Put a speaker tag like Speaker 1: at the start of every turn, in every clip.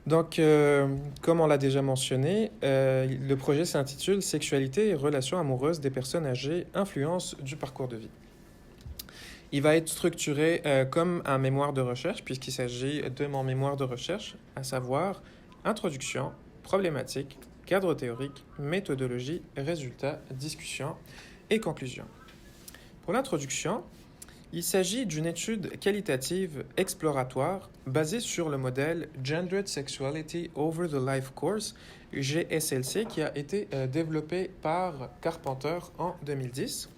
Speaker 1: Donc, comme on l'a déjà mentionné, le projet s'intitule Sexualité et relations amoureuses des personnes âgées, influence du parcours de vie. Il va être structuré comme un mémoire de recherche, puisqu'il s'agit de mon mémoire de recherche, à savoir introduction, problématique, cadre théorique, méthodologie, résultats, discussion et conclusion. Pour l'introduction, il s'agit d'une étude qualitative exploratoire basée sur le modèle Gendered Sexuality Over the Life Course, GSLC, qui a été développé par Carpenter en 2010.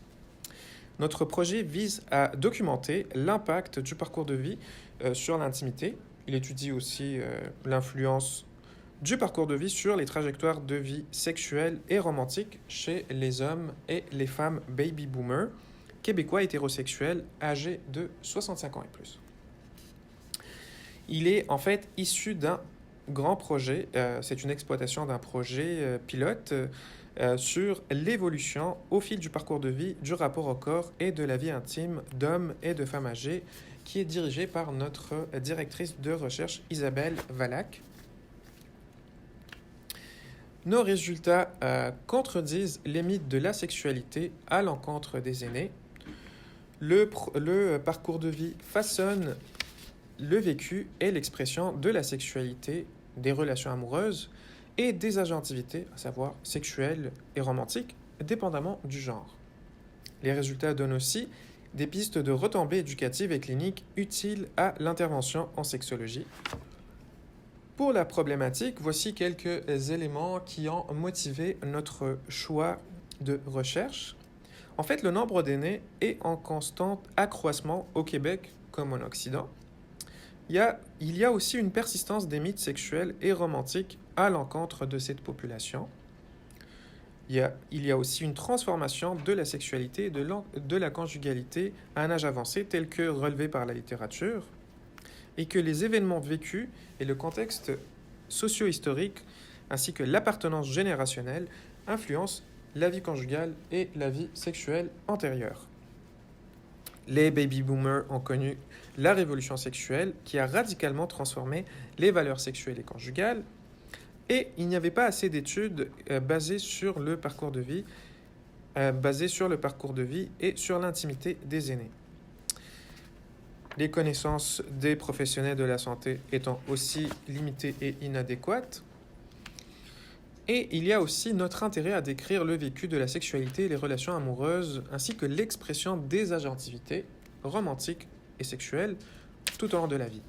Speaker 1: Notre projet vise à documenter l'impact du parcours de vie sur l'intimité. Il étudie aussi l'influence du parcours de vie sur les trajectoires de vie sexuelle et romantique chez les hommes et les femmes baby boomers, québécois hétérosexuels âgés de 65 ans et plus. Il est en fait issu d'un grand projet, c'est une exploitation d'un projet pilote sur l'évolution au fil du parcours de vie, du rapport au corps et de la vie intime d'hommes et de femmes âgées, qui est dirigé par notre directrice de recherche Isabelle Valac. Nos résultats contredisent les mythes de la sexualité à l'encontre des aînés. Le parcours de vie façonne le vécu et l'expression de la sexualité, des relations amoureuses et des agentivités, à savoir sexuelles et romantiques, dépendamment du genre. Les résultats donnent aussi des pistes de retombées éducatives et cliniques utiles à l'intervention en sexologie. Pour la problématique, voici quelques éléments qui ont motivé notre choix de recherche. En fait, le nombre d'aînés est en constant accroissement au Québec comme en Occident. Il y a aussi une persistance des mythes sexuels et romantiques à l'encontre de cette population. Il y a aussi une transformation de la sexualité et de la conjugalité à un âge avancé tel que relevé par la littérature, et que les événements vécus et le contexte socio-historique ainsi que l'appartenance générationnelle influencent la vie conjugale et la vie sexuelle antérieure. Les baby boomers ont connu la révolution sexuelle qui a radicalement transformé les valeurs sexuelles et conjugales, et il n'y avait pas assez d'études basées sur le parcours de vie, et sur l'intimité des aînés. Les connaissances des professionnels de la santé étant aussi limitées et inadéquates. Et il y a aussi notre intérêt à décrire le vécu de la sexualité et les relations amoureuses, ainsi que l'expression des agentivités romantiques et sexuelles tout au long de la vie.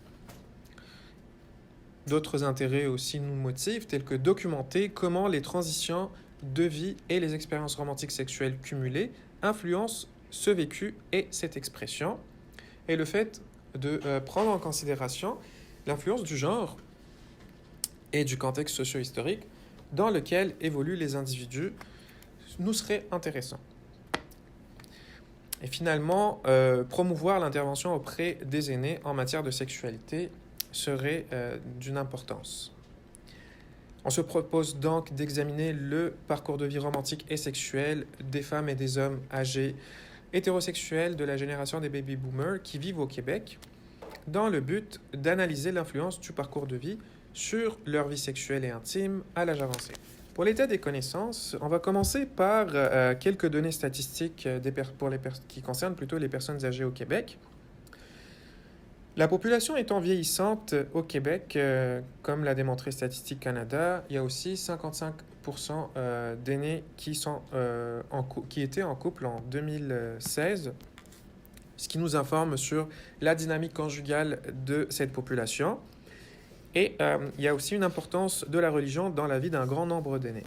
Speaker 1: D'autres intérêts aussi nous motivent, tels que documenter comment les transitions de vie et les expériences romantiques sexuelles cumulées influencent ce vécu et cette expression, et le fait de prendre en considération l'influence du genre et du contexte socio-historique dans lequel évoluent les individus nous serait intéressant. Et finalement, promouvoir l'intervention auprès des aînés en matière de sexualité serait d'une importance. On se propose donc d'examiner le parcours de vie romantique et sexuel des femmes et des hommes âgés hétérosexuels de la génération des baby boomers qui vivent au Québec, dans le but d'analyser l'influence du parcours de vie sur leur vie sexuelle et intime à l'âge avancé. Pour l'état des connaissances, on va commencer par quelques données statistiques qui concernent plutôt les personnes âgées au Québec. La population étant vieillissante au Québec, comme l'a démontré Statistique Canada, il y a aussi 55% d'aînés qui étaient en couple en 2016, ce qui nous informe sur la dynamique conjugale de cette population. Et il y a aussi une importance de la religion dans la vie d'un grand nombre d'aînés.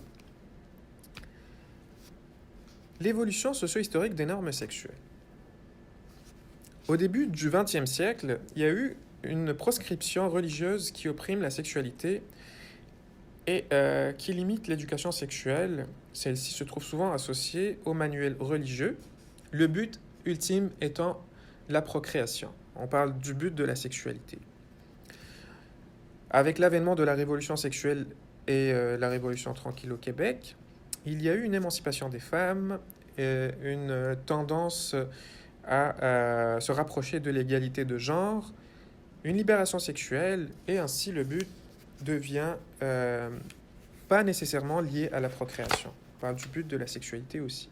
Speaker 1: L'évolution socio-historique des normes sexuelles. Au début du XXe siècle, il y a eu une proscription religieuse qui opprime la sexualité et qui limite l'éducation sexuelle. Celle-ci se trouve souvent associée aux manuels religieux, le but ultime étant la procréation. On parle du but de la sexualité. Avec l'avènement de la révolution sexuelle et la révolution tranquille au Québec, il y a eu une émancipation des femmes, une tendance à se rapprocher de l'égalité de genre, une libération sexuelle et ainsi le but devient pas nécessairement lié à la procréation. On parle du but de la sexualité aussi.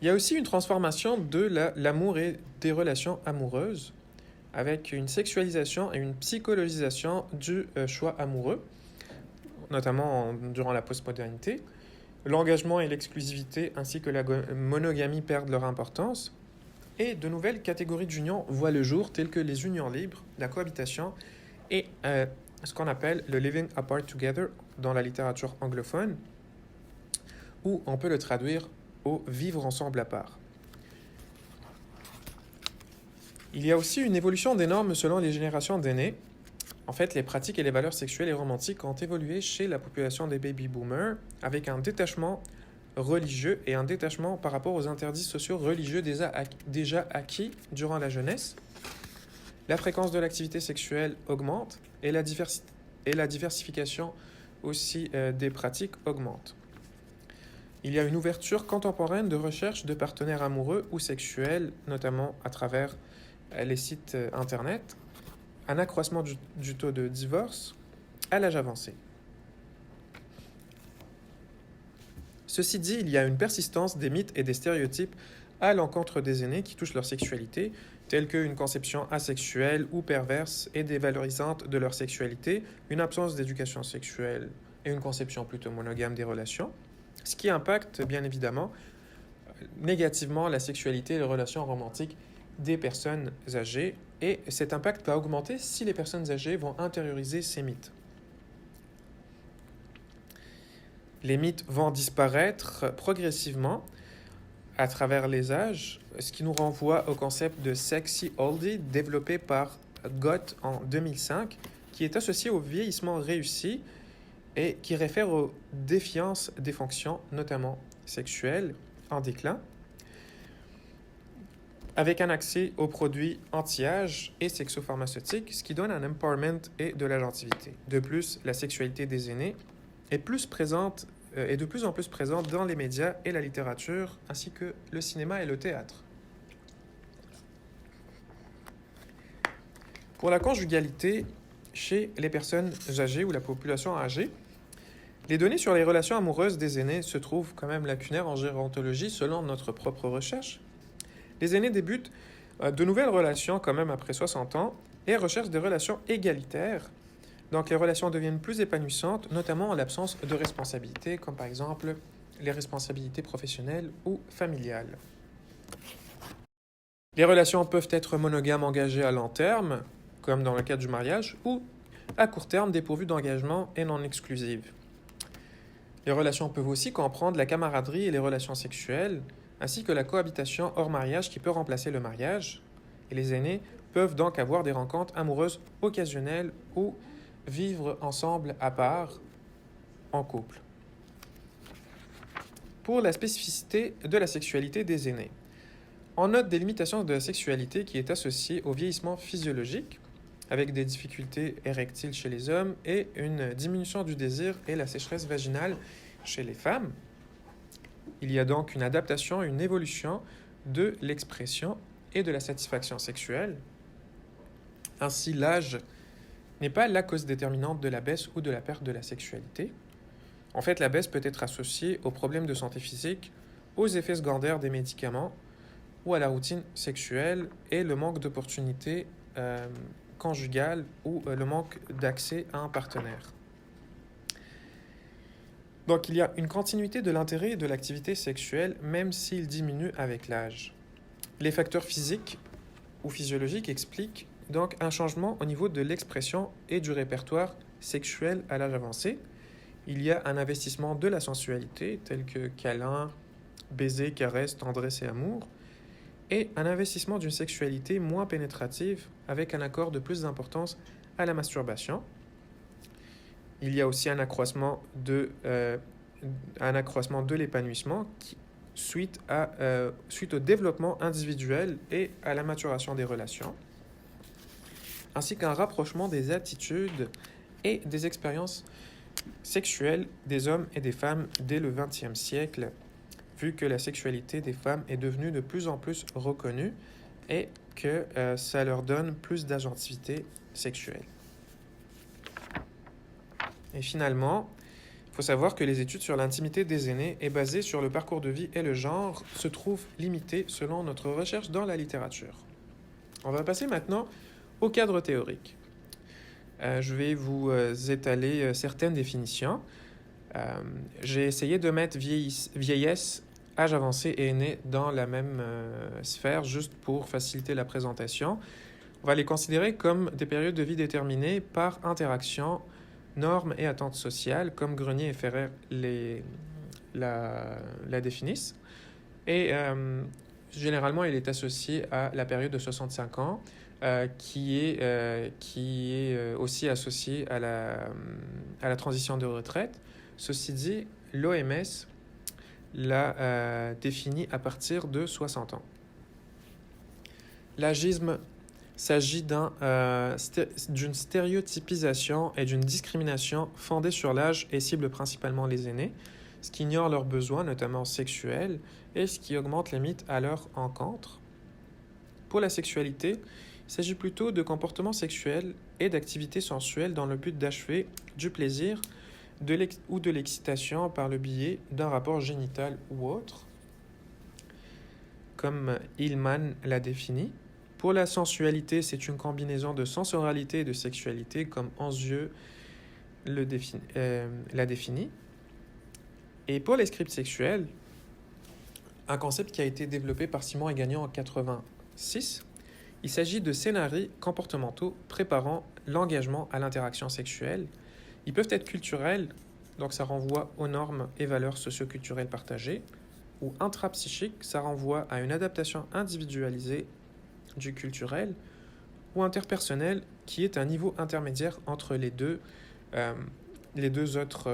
Speaker 1: Il y a aussi une transformation de l'amour et des relations amoureuses, avec une sexualisation et une psychologisation du choix amoureux, notamment durant la postmodernité. L'engagement et l'exclusivité ainsi que la monogamie perdent leur importance, et de nouvelles catégories d'unions voient le jour, telles que les unions libres, la cohabitation et ce qu'on appelle le living apart together dans la littérature anglophone, ou on peut le traduire au vivre ensemble à part. Il y a aussi une évolution des normes selon les générations d'aînés. En fait, les pratiques et les valeurs sexuelles et romantiques ont évolué chez la population des baby-boomers avec un détachement religieux et un détachement par rapport aux interdits sociaux religieux déjà acquis durant la jeunesse. La fréquence de l'activité sexuelle augmente et la diversification aussi des pratiques augmente. Il y a une ouverture contemporaine de recherche de partenaires amoureux ou sexuels, notamment à travers les sites internet, un accroissement du taux de divorce à l'âge avancé. Ceci dit, il y a une persistance des mythes et des stéréotypes à l'encontre des aînés qui touchent leur sexualité, tels qu'une conception asexuelle ou perverse et dévalorisante de leur sexualité, une absence d'éducation sexuelle et une conception plutôt monogame des relations, ce qui impacte bien évidemment négativement la sexualité et les relations romantiques des personnes âgées, et cet impact va augmenter si les personnes âgées vont intérioriser ces mythes. Les mythes vont disparaître progressivement à travers les âges, ce qui nous renvoie au concept de sexy oldie développé par Gott en 2005, qui est associé au vieillissement réussi et qui réfère aux défiances des fonctions, notamment sexuelles, en déclin, avec un accès aux produits anti-âge et sexopharmaceutiques, ce qui donne un empowerment et de l'agentivité. De plus, la sexualité des aînés est de plus en plus présente dans les médias et la littérature, ainsi que le cinéma et le théâtre. Pour la conjugalité, chez les personnes âgées ou la population âgée, les données sur les relations amoureuses des aînés se trouvent quand même lacunaires en gérontologie selon notre propre recherche. Les aînés débutent de nouvelles relations quand même après 60 ans et recherchent des relations égalitaires. Donc les relations deviennent plus épanouissantes, notamment en l'absence de responsabilités, comme par exemple les responsabilités professionnelles ou familiales. Les relations peuvent être monogames engagées à long terme, comme dans le cas du mariage, ou à court terme dépourvues d'engagement et non exclusives. Les relations peuvent aussi comprendre la camaraderie et les relations sexuelles, ainsi que la cohabitation hors mariage qui peut remplacer le mariage. Et les aînés peuvent donc avoir des rencontres amoureuses occasionnelles ou vivre ensemble à part, en couple. Pour la spécificité de la sexualité des aînés, on note des limitations de la sexualité qui est associée au vieillissement physiologique, avec des difficultés érectiles chez les hommes et une diminution du désir et la sécheresse vaginale chez les femmes. Il y a donc une adaptation, une évolution de l'expression et de la satisfaction sexuelle. Ainsi, l'âge n'est pas la cause déterminante de la baisse ou de la perte de la sexualité. En fait, la baisse peut être associée aux problèmes de santé physique, aux effets secondaires des médicaments ou à la routine sexuelle et le manque d'opportunités conjugales ou le manque d'accès à un partenaire. Donc, il y a une continuité de l'intérêt et de l'activité sexuelle, même s'il diminue avec l'âge. Les facteurs physiques ou physiologiques expliquent donc un changement au niveau de l'expression et du répertoire sexuel à l'âge avancé. Il y a un investissement de la sensualité, tel que câlins, baisers, caresses, tendresse et amour, et un investissement d'une sexualité moins pénétrative, avec un accord de plus d'importance à la masturbation. Il y a aussi un accroissement de l'épanouissement suite au développement individuel et à la maturation des relations, ainsi qu'un rapprochement des attitudes et des expériences sexuelles des hommes et des femmes dès le XXe siècle, vu que la sexualité des femmes est devenue de plus en plus reconnue et que ça leur donne plus d'agentivité sexuelle. Et finalement, il faut savoir que les études sur l'intimité des aînés et basées sur le parcours de vie et le genre se trouvent limitées selon notre recherche dans la littérature. On va passer maintenant au cadre théorique. Je vais vous étaler certaines définitions. J'ai essayé de mettre vieillesse, âge avancé et aîné dans la même sphère, juste pour faciliter la présentation. On va les considérer comme des périodes de vie déterminées par interaction, normes et attentes sociales, comme Grenier et Ferrer la définissent. Et généralement, il est associé à la période de 65 ans, qui est aussi associée à la transition de retraite. Ceci dit, l'OMS l'a défini à partir de 60 ans. L'agisme s'agit d'une stéréotypisation et d'une discrimination fondée sur l'âge et cible principalement les aînés, ce qui ignore leurs besoins, notamment sexuels, et ce qui augmente les mythes à leur encontre. Pour la sexualité, il s'agit plutôt de comportements sexuels et d'activités sensuelles dans le but d'achever du plaisir ou de l'excitation par le biais d'un rapport génital ou autre, comme Hillman l'a défini. Pour la sensualité, c'est une combinaison de sensorialité et de sexualité, comme Anzieux l'a défini. Et pour les scripts sexuels, un concept qui a été développé par Simon et Gagnon en 1986, il s'agit de scénarios comportementaux préparant l'engagement à l'interaction sexuelle. Ils peuvent être culturels, donc ça renvoie aux normes et valeurs socio-culturelles partagées, ou intrapsychiques, ça renvoie à une adaptation individualisée du culturel, ou interpersonnel, qui est un niveau intermédiaire entre les deux autres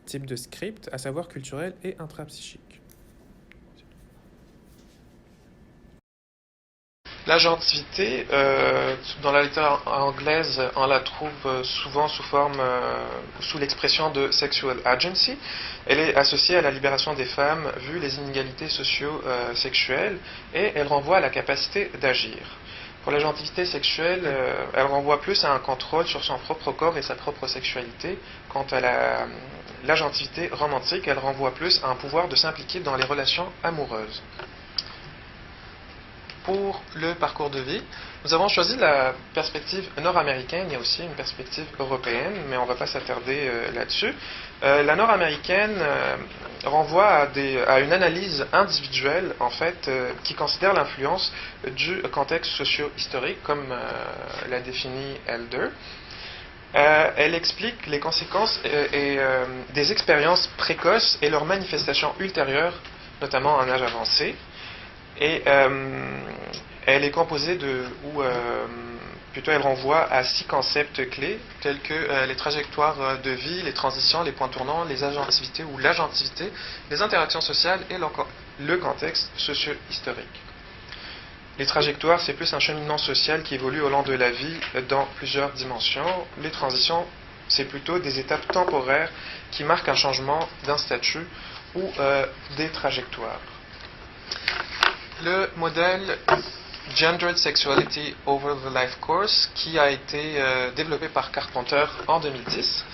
Speaker 1: types de scripts, à savoir culturel et intrapsychique. L'agentivité, dans la littérature anglaise, on la trouve souvent sous l'expression de sexual agency. Elle est associée à la libération des femmes vu les inégalités socio-sexuelles et elle renvoie à la capacité d'agir. Pour l'agentivité sexuelle, elle renvoie plus à un contrôle sur son propre corps et sa propre sexualité. Quant à l'agentivité romantique, elle renvoie plus à un pouvoir de s'impliquer dans les relations amoureuses. Pour le parcours de vie, nous avons choisi la perspective nord-américaine. Il y a aussi une perspective européenne, mais on ne va pas s'attarder là-dessus. La nord-américaine renvoie à une analyse individuelle, en fait, qui considère l'influence du contexte socio-historique, comme l'a défini Elder. Elle explique les conséquences des expériences précoces et leurs manifestations ultérieures, notamment à un âge avancé. Et elle est composée elle renvoie à 6 concepts clés, tels que les trajectoires de vie, les transitions, les points tournants, les agentivités ou l'agentivité, les interactions sociales et le contexte socio-historique. Les trajectoires, c'est plus un cheminement social qui évolue au long de la vie dans plusieurs dimensions. Les transitions, c'est plutôt des étapes temporaires qui marquent un changement d'un statut ou des trajectoires. Le modèle Gendered Sexuality Over the Life Course, qui a été développé par Carpenter en 2010.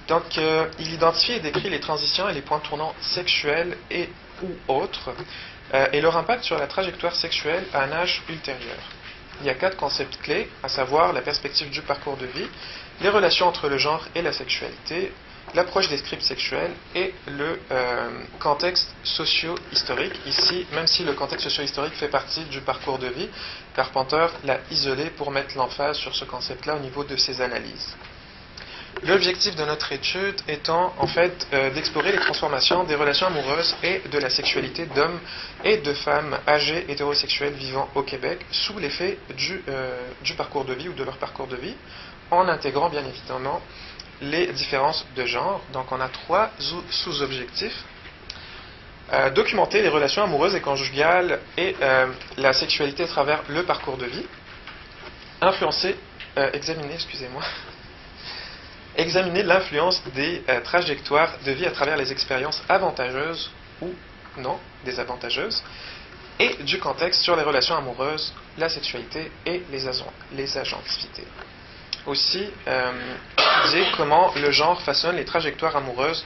Speaker 1: Donc, il identifie et décrit les transitions et les points tournants sexuels et ou autres, et leur impact sur la trajectoire sexuelle à un âge ultérieur. Il y a 4 concepts clés, à savoir la perspective du parcours de vie, les relations entre le genre et la sexualité, l'approche des scripts sexuels et le contexte socio-historique. Ici, même si le contexte socio-historique fait partie du parcours de vie, Carpenter l'a isolé pour mettre l'emphase sur ce concept-là au niveau de ses analyses. L'objectif de notre étude étant en fait d'explorer les transformations des relations amoureuses et de la sexualité d'hommes et de femmes âgés hétérosexuels vivant au Québec sous l'effet du parcours de vie ou de leur parcours de vie, en intégrant bien évidemment les différences de genre. Donc on a 3 sous-objectifs. Documenter les relations amoureuses et conjugales et la sexualité à travers le parcours de vie. Examiner l'influence des trajectoires de vie à travers les expériences avantageuses ou non désavantageuses et du contexte sur les relations amoureuses, la sexualité et les agentivités. aussi étudier comment le genre façonne les trajectoires amoureuses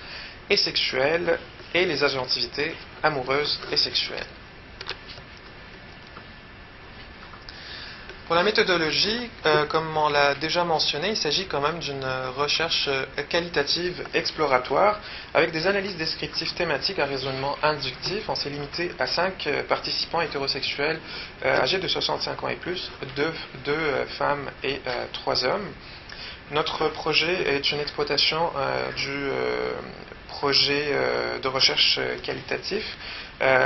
Speaker 1: et sexuelles et les agentivités amoureuses et sexuelles. Pour la méthodologie, comme on l'a déjà mentionné, il s'agit quand même d'une recherche qualitative exploratoire avec des analyses descriptives thématiques à raisonnement inductif. On s'est limité à 5 participants hétérosexuels âgés de 65 ans et plus, 2 femmes et 3 hommes. Notre projet est une exploitation du projet de recherche qualitatif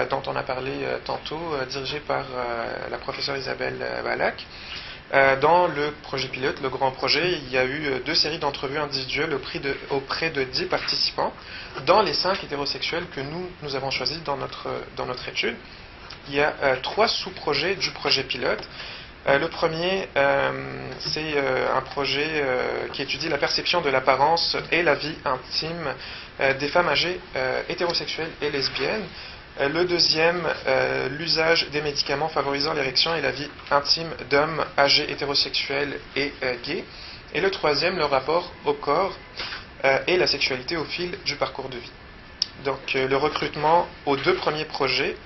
Speaker 1: dont on a parlé tantôt, dirigé par la professeure Isabelle Ballack. Dans le projet pilote, le grand projet, il y a eu 2 séries d'entrevues individuelles auprès de 10 participants, dans les 5 hétérosexuels que nous avons choisis dans notre étude. Il y a 3 sous-projets du projet pilote. Le premier, c'est un projet qui étudie la perception de l'apparence et la vie intime des femmes âgées hétérosexuelles et lesbiennes. Le deuxième, l'usage des médicaments favorisant l'érection et la vie intime d'hommes âgés hétérosexuels et gays. Et le troisième, le rapport au corps et la sexualité au fil du parcours de vie. Donc le recrutement aux 2 premiers projets,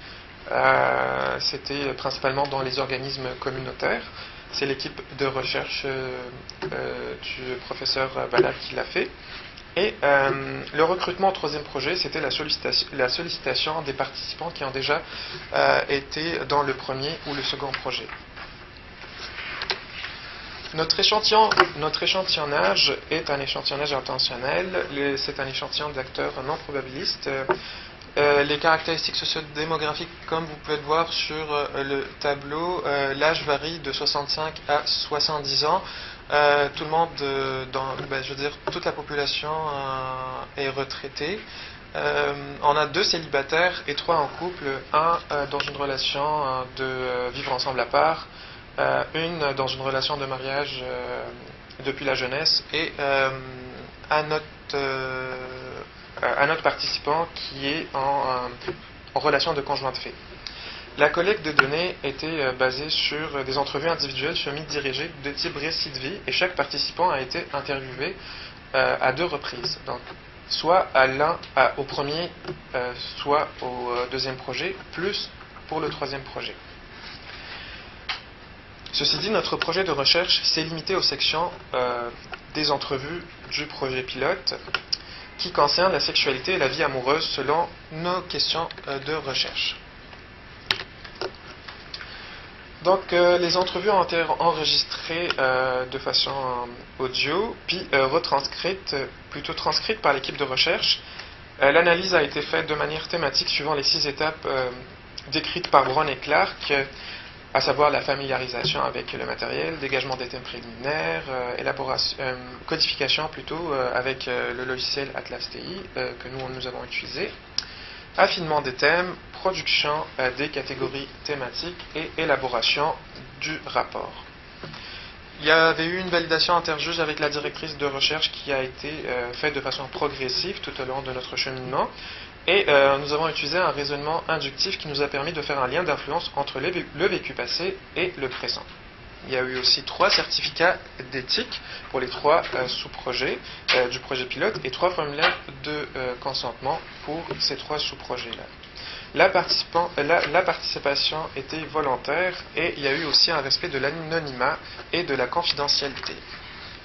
Speaker 1: c'était principalement dans les organismes communautaires. C'est l'équipe de recherche du professeur Ballack qui l'a fait. Et le recrutement au 3e projet, c'était la sollicitation des participants qui ont déjà été dans le premier ou le second projet. Notre échantillonnage est un échantillonnage intentionnel. C'est un échantillon d'acteurs non probabilistes. Les caractéristiques sociodémographiques, comme vous pouvez le voir sur le tableau, l'âge varie de 65 à 70 ans. Tout le monde, toute la population est retraitée. On a 2 célibataires et 3 en couple, un dans une relation de vivre ensemble à part, une dans une relation de mariage depuis la jeunesse, et un autre participant qui est en relation de conjoint de fait. La collecte de données était basée sur des entrevues individuelles semi-dirigées de type récit de vie, et chaque participant a été interviewé à 2 reprises. Donc, soit au premier, soit au 2e projet, plus pour le 3e projet. Ceci dit, notre projet de recherche s'est limité aux sections des entrevues du projet pilote qui concernent la sexualité et la vie amoureuse selon nos questions de recherche. Donc, les entrevues ont été enregistrées de façon audio, puis transcrites par l'équipe de recherche. L'analyse a été faite de manière thématique suivant les 6 étapes décrites par Brown et Clark, à savoir la familiarisation avec le matériel, dégagement des thèmes préliminaires, codification avec le logiciel Atlas TI que nous avons utilisé, affinement des thèmes, production des catégories thématiques et élaboration du rapport. Il y avait eu une validation interjuge avec la directrice de recherche qui a été faite de façon progressive tout au long de notre cheminement. Et nous avons utilisé un raisonnement inductif qui nous a permis de faire un lien d'influence entre le vécu passé et le présent. Il y a eu aussi 3 certificats d'éthique pour les 3 sous-projets du projet pilote et 3 formulaires de consentement pour ces 3 sous-projets-là. La participation était volontaire et il y a eu aussi un respect de l'anonymat et de la confidentialité.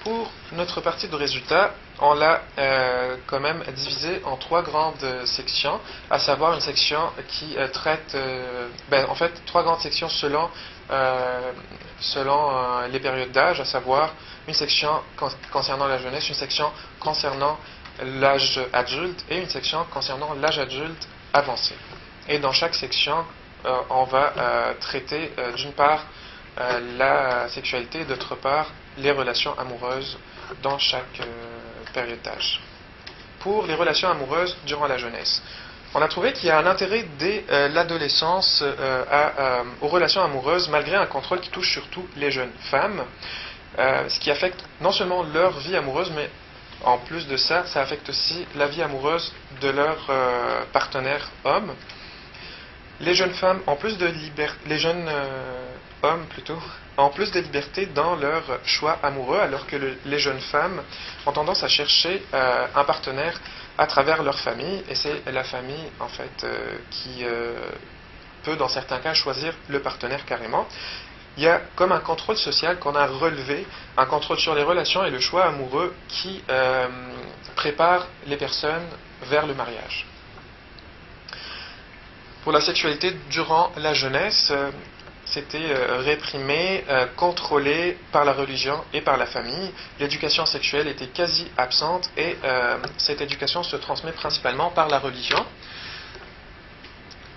Speaker 1: Pour notre partie de résultats, on l'a quand même divisé en 3 grandes sections, à savoir une section qui traite, 3 grandes sections selon les périodes d'âge, à savoir une section concernant la jeunesse, une section concernant l'âge adulte et une section concernant l'âge adulte avancé. Et dans chaque section, on va traiter d'une part la sexualité et d'autre part les relations amoureuses dans chaque période d'âge. Pour les relations amoureuses durant la jeunesse, on a trouvé qu'il y a un intérêt dès l'adolescence aux relations amoureuses, malgré un contrôle qui touche surtout les jeunes femmes, ce qui affecte non seulement leur vie amoureuse, mais en plus de ça, ça affecte aussi la vie amoureuse de leur partenaire homme. Les jeunes femmes, en plus de hommes plutôt, ont plus de liberté dans leur choix amoureux, alors que les jeunes femmes ont tendance à chercher un partenaire à travers leur famille, et c'est la famille en fait qui peut dans certains cas choisir le partenaire carrément. Il y a comme un contrôle social qu'on a relevé, un contrôle sur les relations et le choix amoureux qui prépare les personnes vers le mariage. Pour la sexualité durant la jeunesse, c'était réprimé, contrôlé par la religion et par la famille. L'éducation sexuelle était quasi absente et cette éducation se transmet principalement par la religion.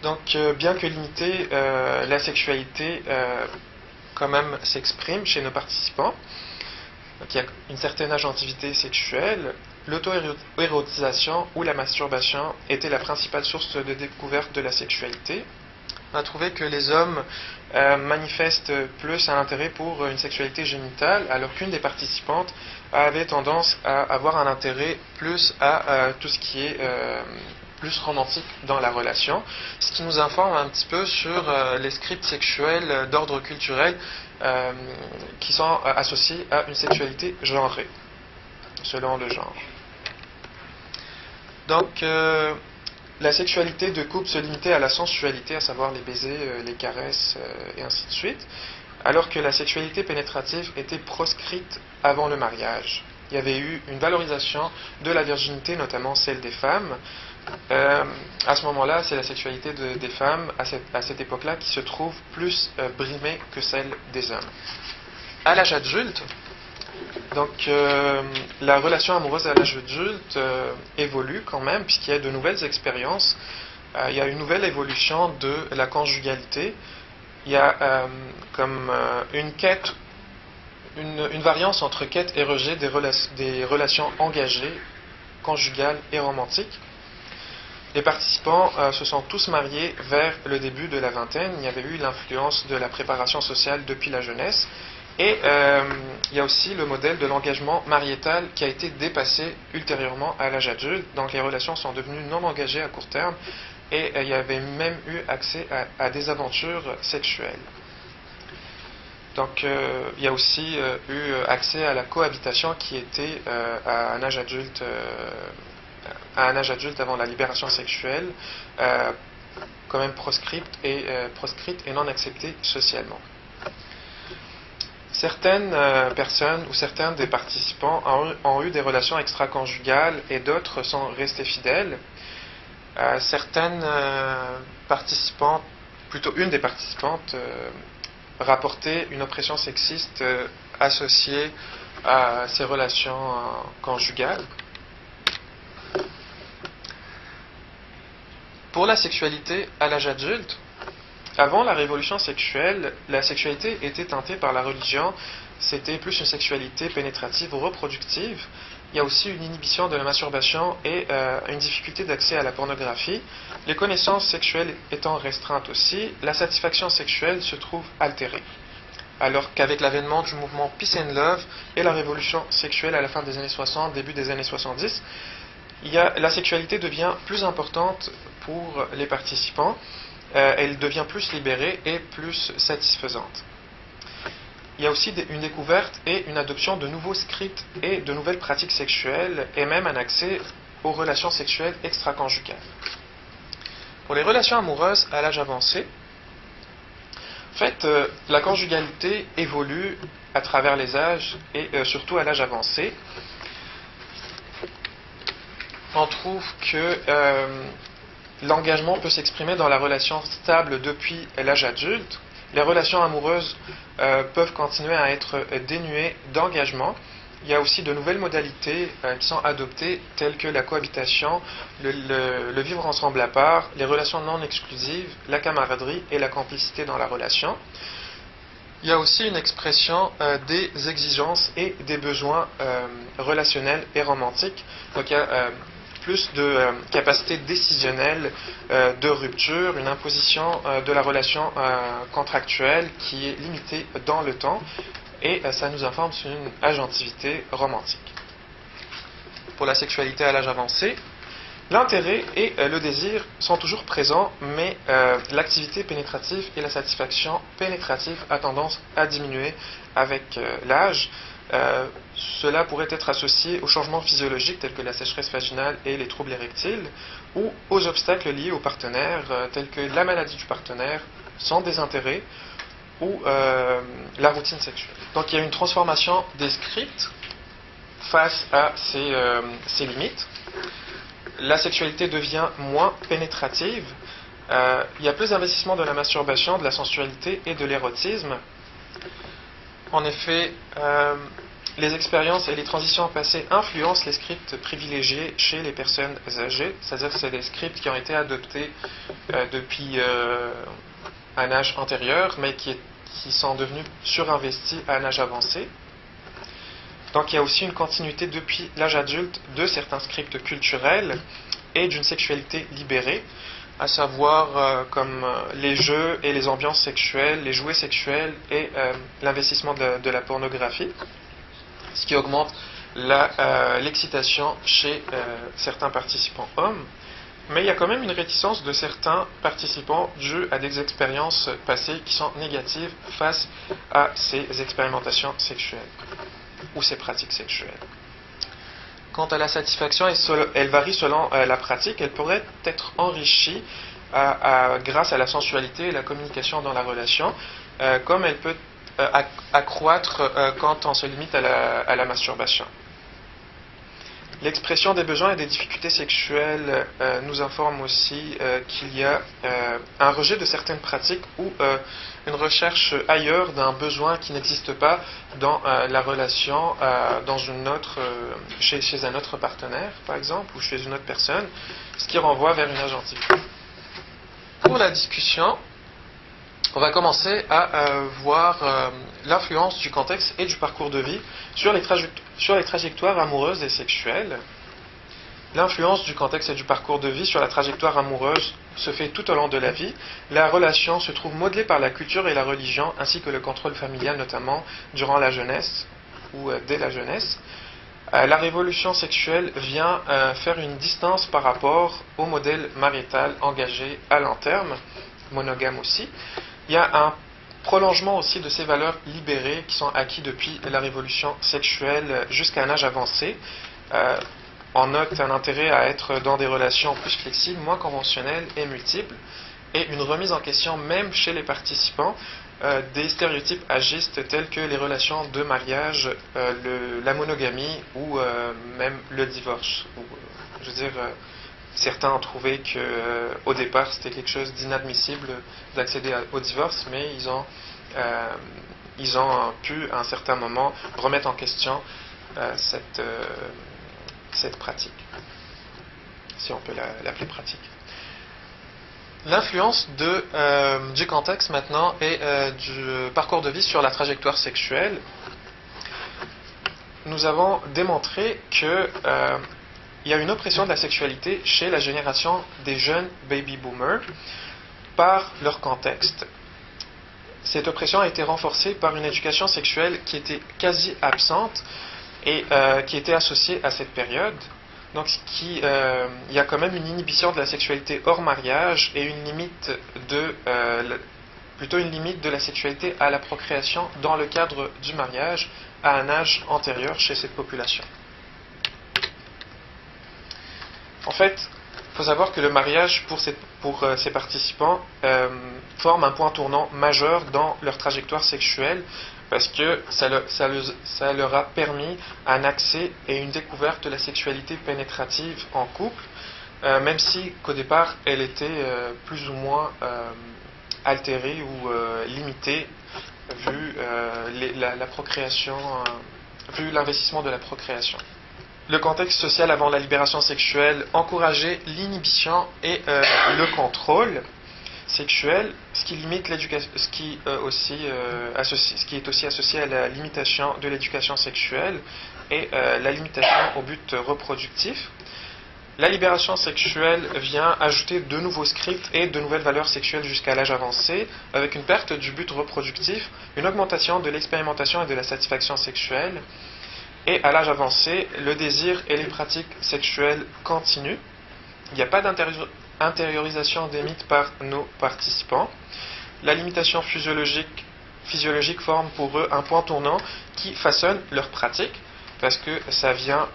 Speaker 1: Donc, bien que limitée, la sexualité quand même s'exprime chez nos participants. Donc, il y a une certaine agentivité sexuelle. L'auto-érotisation ou la masturbation était la principale source de découverte de la sexualité. On a trouvé que les hommes manifestent plus un intérêt pour une sexualité génitale, alors qu'une des participantes avait tendance à avoir un intérêt plus à tout ce qui est plus romantique dans la relation, ce qui nous informe un petit peu sur les scripts sexuels d'ordre culturel qui sont associés à une sexualité genrée, selon le genre. Donc, la sexualité de couple se limitait à la sensualité, à savoir les baisers, les caresses et ainsi de suite, alors que la sexualité pénétrative était proscrite avant le mariage. Il y avait eu une valorisation de la virginité, notamment celle des femmes. À ce moment-là, c'est la sexualité des femmes, à cette époque-là, qui se trouve plus brimée que celle des hommes. À l'âge adulte, donc la relation amoureuse à l'âge adulte évolue quand même, puisqu'il y a de nouvelles expériences. Il y a une nouvelle évolution de la conjugalité. Il y a comme une quête, une variance entre quête et rejet des relations engagées, conjugales et romantiques. Les participants se sont tous mariés vers le début de la vingtaine. Il y avait eu l'influence de la préparation sociale depuis la jeunesse. Et il y a aussi le modèle de l'engagement mariétal qui a été dépassé ultérieurement à l'âge adulte. Donc les relations sont devenues non engagées à court terme et il y avait même eu accès à des aventures sexuelles. Donc il y a aussi eu accès à la cohabitation qui était à un âge adulte avant la libération sexuelle, quand même proscrite et non acceptée socialement. Certaines personnes ou certains des participants ont eu des relations extra-conjugales et d'autres sont restés fidèles. Certaines participantes, plutôt une des participantes, rapportait une oppression sexiste associée à ces relations conjugales. Pour la sexualité à l'âge adulte, avant la révolution sexuelle, la sexualité était teintée par la religion, c'était plus une sexualité pénétrative ou reproductive. Il y a aussi une inhibition de la masturbation et une difficulté d'accès à la pornographie. Les connaissances sexuelles étant restreintes aussi, la satisfaction sexuelle se trouve altérée. Alors qu'avec l'avènement du mouvement Peace and Love et la révolution sexuelle à la fin des années 60, début des années 70, la sexualité devient plus importante pour les participants. Elle devient plus libérée et plus satisfaisante. Il y a aussi une découverte et une adoption de nouveaux scripts et de nouvelles pratiques sexuelles et même un accès aux relations sexuelles extra-conjugales. Pour les relations amoureuses à l'âge avancé, en fait, la conjugalité évolue à travers les âges et surtout à l'âge avancé. On trouve que l'engagement peut s'exprimer dans la relation stable depuis l'âge adulte. Les relations amoureuses peuvent continuer à être dénuées d'engagement. Il y a aussi de nouvelles modalités qui sont adoptées, telles que la cohabitation, le vivre ensemble à part, les relations non exclusives, la camaraderie et la complicité dans la relation. Il y a aussi une expression des exigences et des besoins relationnels et romantiques. Donc il y a plus de capacité décisionnelle de rupture, une imposition de la relation contractuelle qui est limitée dans le temps et ça nous informe sur une agentivité romantique. Pour la sexualité à l'âge avancé, L'intérêt et le désir sont toujours présents, mais l'activité pénétrative et la satisfaction pénétrative a tendance à diminuer avec l'âge. Cela pourrait être associé aux changements physiologiques tels que la sécheresse vaginale et les troubles érectiles, ou aux obstacles liés au partenaire tels que la maladie du partenaire, son désintérêt ou la routine sexuelle. Donc il y a une transformation des scripts face à ces limites. La sexualité devient moins pénétrative. Il y a plus d'investissement de la masturbation, de la sensualité et de l'érotisme. En effet, les expériences et les transitions passées influencent les scripts privilégiés chez les personnes âgées, c'est-à-dire que c'est des scripts qui ont été adoptés depuis un âge antérieur, mais qui sont devenus surinvestis à un âge avancé. Donc il y a aussi une continuité depuis l'âge adulte de certains scripts culturels et d'une sexualité libérée, à savoir comme les jeux et les ambiances sexuelles, les jouets sexuels et l'investissement de la pornographie, ce qui augmente l'excitation chez certains participants hommes. Mais il y a quand même une réticence de certains participants due à des expériences passées qui sont négatives face à ces expérimentations sexuelles ou ces pratiques sexuelles. Quant à la satisfaction, elle varie selon la pratique. Elle pourrait être enrichie grâce à la sensualité et la communication dans la relation, comme elle peut accroître quand on se limite à la masturbation. L'expression des besoins et des difficultés sexuelles nous informe aussi qu'il y a un rejet de certaines pratiques ou une recherche ailleurs d'un besoin qui n'existe pas dans la relation chez un autre partenaire, par exemple, ou chez une autre personne, ce qui renvoie vers une agentivité. Pour la discussion, on va commencer à voir l'influence du contexte et du parcours de vie sur les trajectoires amoureuses et sexuelles. L'influence du contexte et du parcours de vie sur la trajectoire amoureuse se fait tout au long de la vie. La relation se trouve modelée par la culture et la religion, ainsi que le contrôle familial, notamment durant la jeunesse ou dès la jeunesse. La révolution sexuelle vient faire une distance par rapport au modèle marital engagé à long terme, monogame aussi. Il y a un prolongement aussi de ces valeurs libérées qui sont acquises depuis la révolution sexuelle jusqu'à un âge avancé. On note un intérêt à être dans des relations plus flexibles, moins conventionnelles et multiples, et une remise en question même chez les participants des stéréotypes agistes tels que les relations de mariage, la monogamie ou même le divorce. Certains ont trouvé qu'au départ c'était quelque chose d'inadmissible d'accéder au divorce, mais ils ont pu à un certain moment remettre en question cette pratique, si on peut l'appeler pratique. L'influence du contexte maintenant et du parcours de vie sur la trajectoire sexuelle. Nous avons démontré que il y a une oppression de la sexualité chez la génération des jeunes baby boomers par leur contexte. Cette oppression a été renforcée par une éducation sexuelle qui était quasi absente et qui était associée à cette période. Donc il y a quand même une inhibition de la sexualité hors mariage et plutôt une limite de la sexualité à la procréation dans le cadre du mariage à un âge antérieur chez cette population. En fait, il faut savoir que le mariage pour ces participants forme un point tournant majeur dans leur trajectoire sexuelle parce que ça leur a permis un accès et une découverte de la sexualité pénétrative en couple, même si qu'au départ elle était plus ou moins altérée ou limitée vu la procréation, vu l'investissement de la procréation. Le contexte social avant la libération sexuelle encourageait l'inhibition et le contrôle sexuel, ce qui limite l'éducation, ce qui est aussi associé à la limitation de l'éducation sexuelle et la limitation au but reproductif. La libération sexuelle vient ajouter de nouveaux scripts et de nouvelles valeurs sexuelles jusqu'à l'âge avancé, avec une perte du but reproductif, une augmentation de l'expérimentation et de la satisfaction sexuelle. Et à l'âge avancé, le désir et les pratiques sexuelles continuent. Il n'y a pas d'intériorisation des mythes par nos participants. La limitation physiologique forme pour eux un point tournant qui façonne leur pratique, parce que ça vient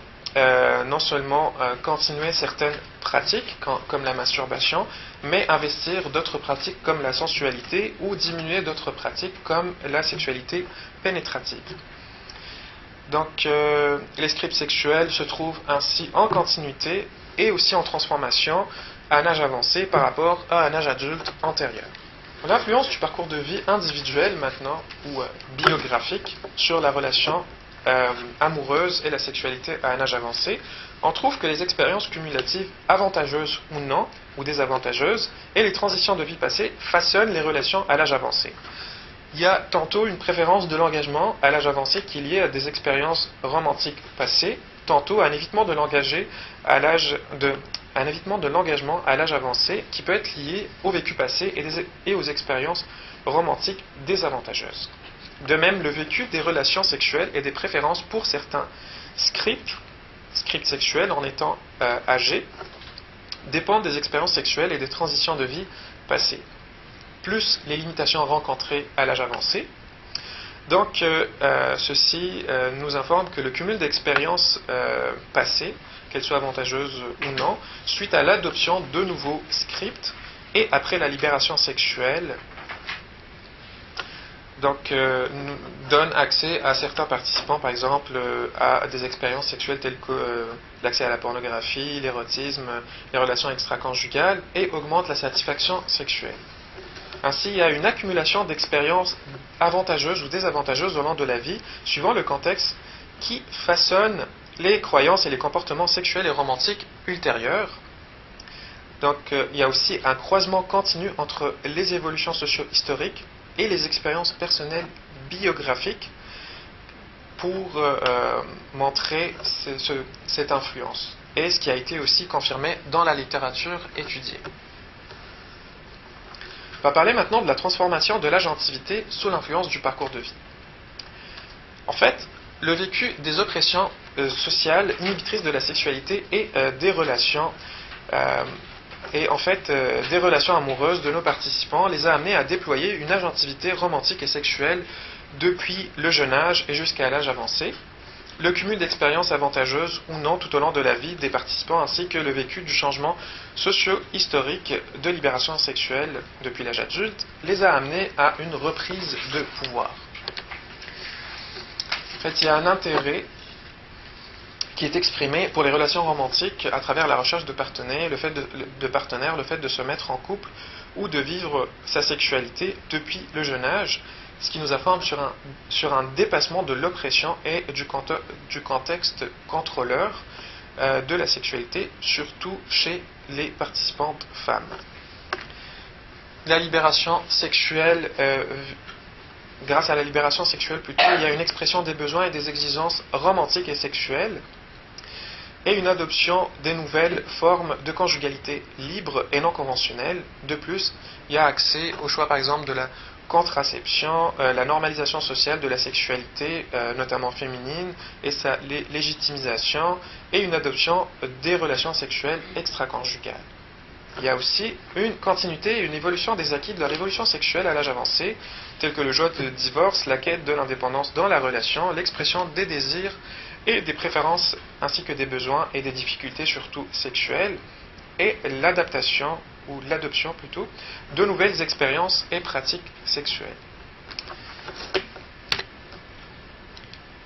Speaker 1: non seulement continuer certaines pratiques, comme la masturbation, mais investir d'autres pratiques comme la sensualité ou diminuer d'autres pratiques comme la sexualité pénétrative. Donc, les scripts sexuels se trouvent ainsi en continuité et aussi en transformation à un âge avancé par rapport à un âge adulte antérieur. L'influence du parcours de vie individuel maintenant, ou biographique, sur la relation amoureuse et la sexualité à un âge avancé, on trouve que les expériences cumulatives avantageuses ou non, ou désavantageuses, et les transitions de vie passée façonnent les relations à l'âge avancé. Il y a tantôt une préférence de l'engagement à l'âge avancé qui est liée à des expériences romantiques passées, tantôt un évitement de l'engagement à l'âge avancé qui peut être lié au vécu passé et aux expériences romantiques désavantageuses. De même, le vécu des relations sexuelles et des préférences pour certains scripts sexuels en étant âgés, dépendent des expériences sexuelles et des transitions de vie passées, plus les limitations rencontrées à l'âge avancé. Donc, ceci nous informe que le cumul d'expériences passées, qu'elles soient avantageuses ou non, suite à l'adoption de nouveaux scripts et après la libération sexuelle, donc, donne accès à certains participants, par exemple, à des expériences sexuelles telles que l'accès à la pornographie, l'érotisme, les relations extra-conjugales, et augmente la satisfaction sexuelle. Ainsi, il y a une accumulation d'expériences avantageuses ou désavantageuses au long de la vie, suivant le contexte, qui façonne les croyances et les comportements sexuels et romantiques ultérieurs. Donc, il y a aussi un croisement continu entre les évolutions socio-historiques et les expériences personnelles biographiques pour montrer cette influence, et ce qui a été aussi confirmé dans la littérature étudiée. On va parler maintenant de la transformation de l'agentivité sous l'influence du parcours de vie. En fait, le vécu des oppressions sociales inhibitrices de la sexualité et des relations des relations amoureuses de nos participants les a amenés à déployer une agentivité romantique et sexuelle depuis le jeune âge et jusqu'à l'âge avancé. Le cumul d'expériences avantageuses ou non tout au long de la vie des participants ainsi que le vécu du changement socio-historique de libération sexuelle depuis l'âge adulte les a amenés à une reprise de pouvoir. En fait, il y a un intérêt qui est exprimé pour les relations romantiques à travers la recherche de partenaires, le fait de se mettre en couple ou de vivre sa sexualité depuis le jeune âge, ce qui nous informe sur un dépassement de l'oppression et du contexte contrôleur de la sexualité, surtout chez les participantes femmes. La libération sexuelle, grâce à la libération sexuelle plutôt, il y a une expression des besoins et des exigences romantiques et sexuelles, et une adoption des nouvelles formes de conjugalité libre et non conventionnelle. De plus, il y a accès au choix par exemple de la contraception, la normalisation sociale de la sexualité, notamment féminine, et sa légitimisation, et une adoption des relations sexuelles extra-conjugales. Il y a aussi une continuité et une évolution des acquis de la révolution sexuelle à l'âge avancé, tels que le choix de divorce, la quête de l'indépendance dans la relation, l'expression des désirs et des préférences ainsi que des besoins et des difficultés surtout sexuelles, et l'adaptation ou l'adoption plutôt de nouvelles expériences et pratiques sexuelles.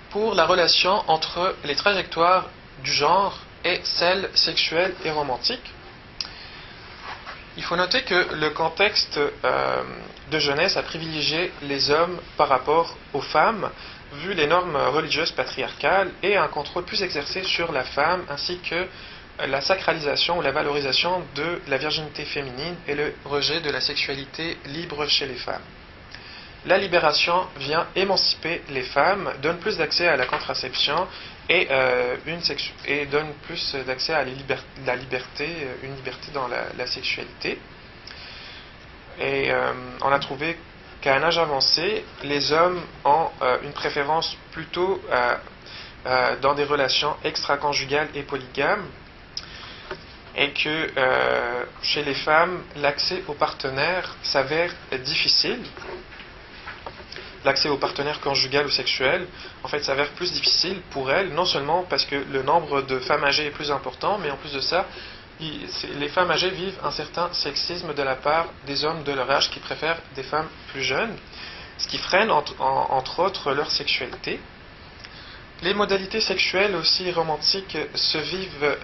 Speaker 1: Pour la relation entre les trajectoires du genre et celles sexuelles et romantiques, il faut noter que le contexte de jeunesse a privilégié les hommes par rapport aux femmes, vu les normes religieuses patriarcales et un contrôle plus exercé sur la femme, ainsi que la sacralisation ou la valorisation de la virginité féminine et le rejet de la sexualité libre chez les femmes. La libération vient émanciper les femmes, donne plus d'accès à la contraception et donne plus d'accès à la liberté, une liberté dans la sexualité. Et on a trouvé qu'à un âge avancé, les hommes ont une préférence plutôt dans des relations extra-conjugales et polygames. et que chez les femmes, l'accès au partenaire s'avère difficile. L'accès au partenaire conjugal ou sexuel, en fait, s'avère plus difficile pour elles, non seulement parce que le nombre de femmes âgées est plus important, mais en plus de ça, les femmes âgées vivent un certain sexisme de la part des hommes de leur âge qui préfèrent des femmes plus jeunes, ce qui freine entre autres leur sexualité. Les modalités sexuelles aussi romantiques se vivent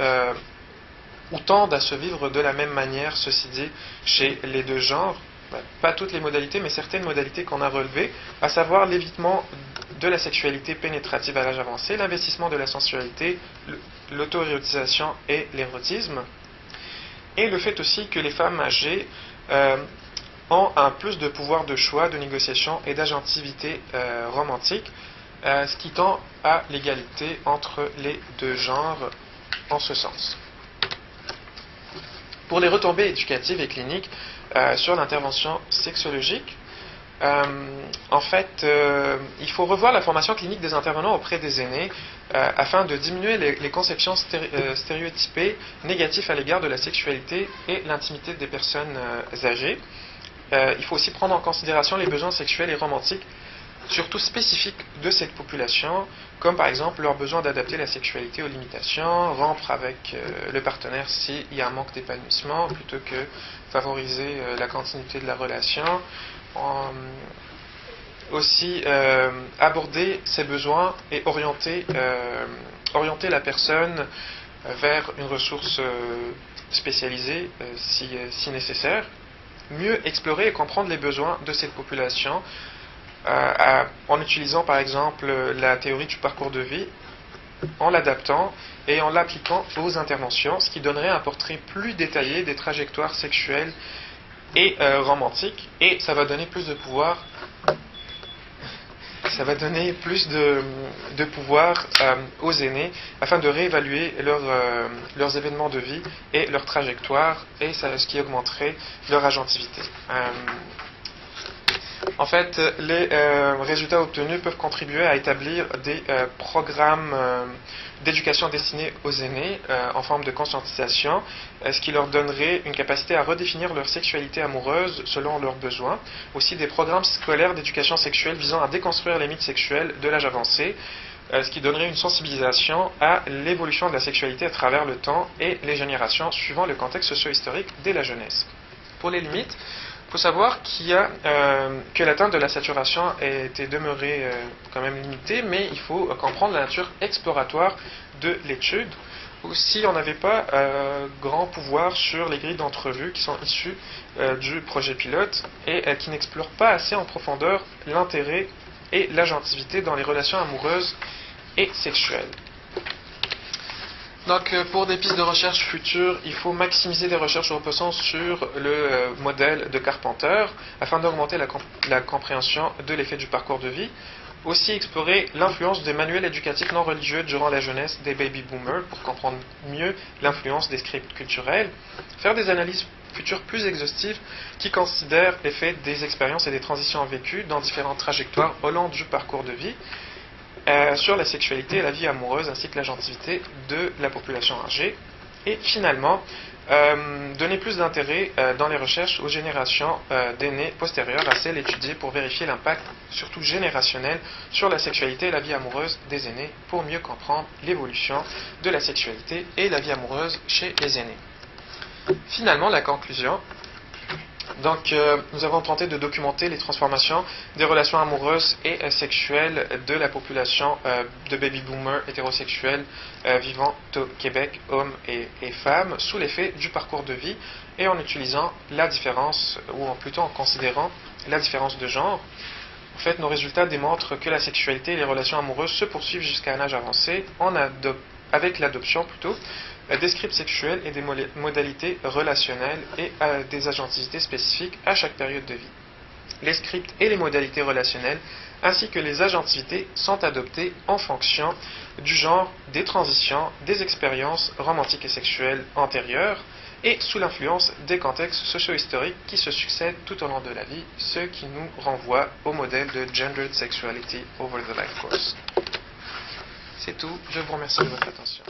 Speaker 1: ou tendent à se vivre de la même manière, ceci dit, chez les deux genres. Pas toutes les modalités, mais certaines modalités qu'on a relevées, à savoir l'évitement de la sexualité pénétrative à l'âge avancé, l'investissement de la sensualité, l'auto-érotisation et l'érotisme, et le fait aussi que les femmes âgées ont un plus de pouvoir de choix, de négociation et d'agentivité romantique, ce qui tend à l'égalité entre les deux genres en ce sens. Pour les retombées éducatives et cliniques sur l'intervention sexologique, en fait, il faut revoir la formation clinique des intervenants auprès des aînés afin de diminuer les conceptions stéréotypées négatives à l'égard de la sexualité et l'intimité des personnes âgées. Il faut aussi prendre en considération les besoins sexuels et romantiques, surtout spécifiques de cette population, comme par exemple leur besoin d'adapter la sexualité aux limitations, rompre avec le partenaire s'il y a un manque d'épanouissement, plutôt que favoriser la continuité de la relation. Aussi aborder ses besoins et orienter la personne vers une ressource spécialisée si nécessaire. Mieux explorer et comprendre les besoins de cette population en utilisant par exemple la théorie du parcours de vie, en l'adaptant et en l'appliquant aux interventions, ce qui donnerait un portrait plus détaillé des trajectoires sexuelles et romantiques, et ça va donner plus de pouvoir. Ça va donner plus de pouvoir aux aînés afin de réévaluer leurs événements de vie et leurs trajectoires, et ce qui augmenterait leur agentivité. En fait, les résultats obtenus peuvent contribuer à établir des programmes d'éducation destinés aux aînés en forme de conscientisation, ce qui leur donnerait une capacité à redéfinir leur sexualité amoureuse selon leurs besoins. Aussi des programmes scolaires d'éducation sexuelle visant à déconstruire les mythes sexuels de l'âge avancé, ce qui donnerait une sensibilisation à l'évolution de la sexualité à travers le temps et les générations suivant le contexte socio-historique dès la jeunesse. Pour les limites, il faut savoir que l'atteinte de la saturation était demeurée quand même limitée, mais il faut comprendre la nature exploratoire de l'étude. Aussi, on n'avait pas grand pouvoir sur les grilles d'entrevue qui sont issues du projet pilote et qui n'explorent pas assez en profondeur l'intérêt et l'agentivité dans les relations amoureuses et sexuelles. Donc, pour des pistes de recherche futures, il faut maximiser les recherches reposant sur le modèle de Carpenter afin d'augmenter la compréhension de l'effet du parcours de vie. Aussi, explorer l'influence des manuels éducatifs non religieux durant la jeunesse des baby boomers pour comprendre mieux l'influence des scripts culturels. Faire des analyses futures plus exhaustives qui considèrent l'effet des expériences et des transitions vécues dans différentes trajectoires au long du parcours de vie. Sur la sexualité et la vie amoureuse ainsi que l'agentivité de la population âgée. Et finalement, donner plus d'intérêt dans les recherches aux générations d'aînés postérieures à celles étudiées pour vérifier l'impact, surtout générationnel, sur la sexualité et la vie amoureuse des aînés pour mieux comprendre l'évolution de la sexualité et la vie amoureuse chez les aînés. Finalement, la conclusion. Donc, nous avons tenté de documenter les transformations des relations amoureuses et sexuelles de la population de baby-boomers hétérosexuels vivant au Québec, hommes et femmes, sous l'effet du parcours de vie et en utilisant la différence, ou plutôt en considérant la différence de genre. En fait, nos résultats démontrent que la sexualité et les relations amoureuses se poursuivent jusqu'à un âge avancé avec l'adoption des scripts sexuels et des modalités relationnelles et des agentivités spécifiques à chaque période de vie. Les scripts et les modalités relationnelles ainsi que les agentivités sont adoptés en fonction du genre, des transitions, des expériences romantiques et sexuelles antérieures et sous l'influence des contextes socio-historiques qui se succèdent tout au long de la vie, ce qui nous renvoie au modèle de Gendered Sexuality over the Life Course. C'est tout, je vous remercie de votre attention.